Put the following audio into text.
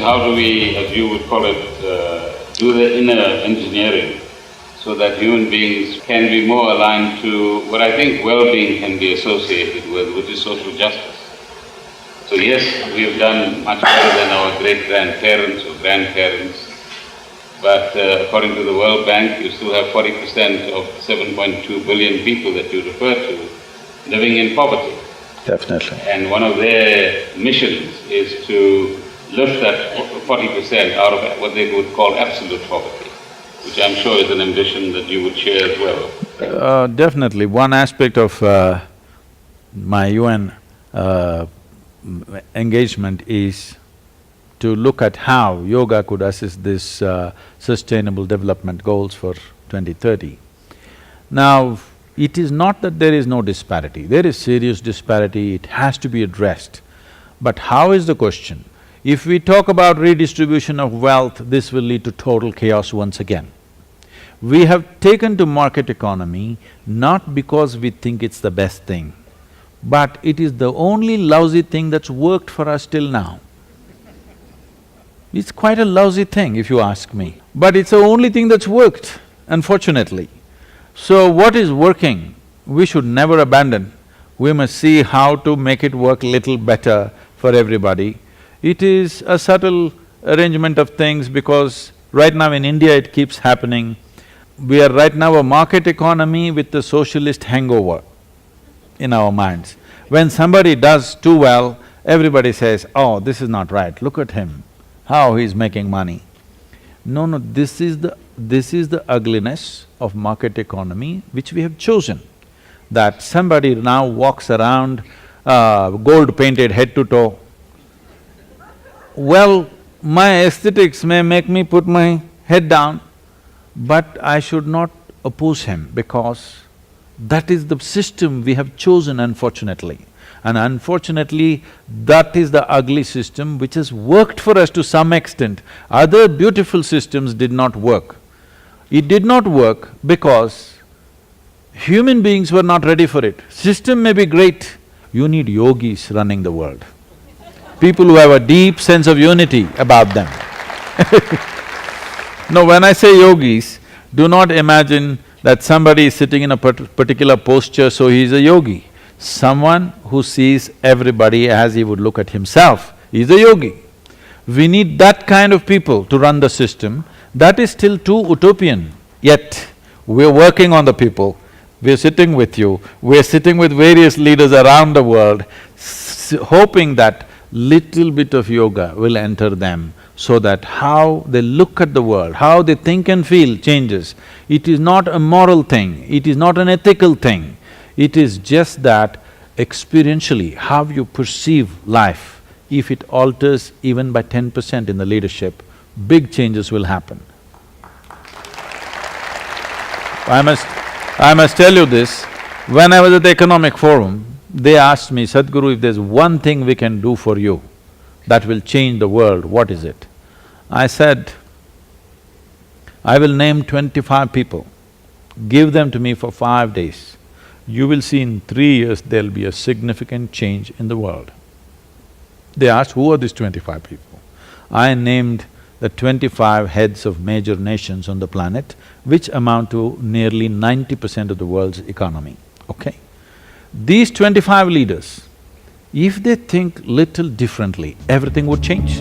is how do we, as you would call it, do the inner engineering so that human beings can be more aligned to what I think well-being can be associated with, which is social justice. So yes, we have done much better than our great-grandparents or grandparents, but according to the World Bank, you still have 40% of 7.2 billion people that you refer to living in poverty. Definitely. And one of their missions is to lift that 40% out of what they would call absolute poverty, which I'm sure is an ambition that you would share as well. Definitely. One aspect of my UN engagement is to look at how yoga could assist this sustainable development goals for 2030. Now, it is not that there is no disparity, there is serious disparity, it has to be addressed. But how is the question? If we talk about redistribution of wealth, this will lead to total chaos once again. We have taken to market economy not because we think it's the best thing, but it is the only lousy thing that's worked for us till now. It's quite a lousy thing if you ask me, but it's the only thing that's worked, unfortunately. So what is working, we should never abandon. We must see how to make it work little better for everybody. It is a subtle arrangement of things because right now in India it keeps happening. We are right now a market economy with a socialist hangover in our minds. When somebody does too well, everybody says, oh, this is not right, look at him, how he's making money. No, no, this is the ugliness of market economy which we have chosen. That somebody now walks around gold-painted head to toe. Well, my aesthetics may make me put my head down, but I should not oppose him because that is the system we have chosen, unfortunately. And unfortunately, that is the ugly system which has worked for us to some extent. Other beautiful systems did not work. It did not work because human beings were not ready for it. System may be great, you need yogis running the world. People who have a deep sense of unity about them. Now, when I say yogis, do not imagine that somebody is sitting in a particular posture, so he is a yogi. Someone who sees everybody as he would look at himself is a yogi. We need that kind of people to run the system. That is still too utopian, yet we're working on the people. We're sitting with you, we're sitting with various leaders around the world, hoping that little bit of yoga will enter them so that how they look at the world, how they think and feel changes. It is not a moral thing, it is not an ethical thing, it is just that experientially how you perceive life, if it alters even by 10% in the leadership, big changes will happen. I must tell you this, when I was at the Economic Forum, they asked me, Sadhguru, if there's one thing we can do for you that will change the world, what is it? I said, I will name 25 people, give them to me for 5 days. You will see in 3 years there'll be a significant change in the world. They asked, who are these 25 people? I named the 25 heads of major nations on the planet, which amount to nearly 90% of the world's economy, okay? These 25 leaders, if they think little differently, everything would change.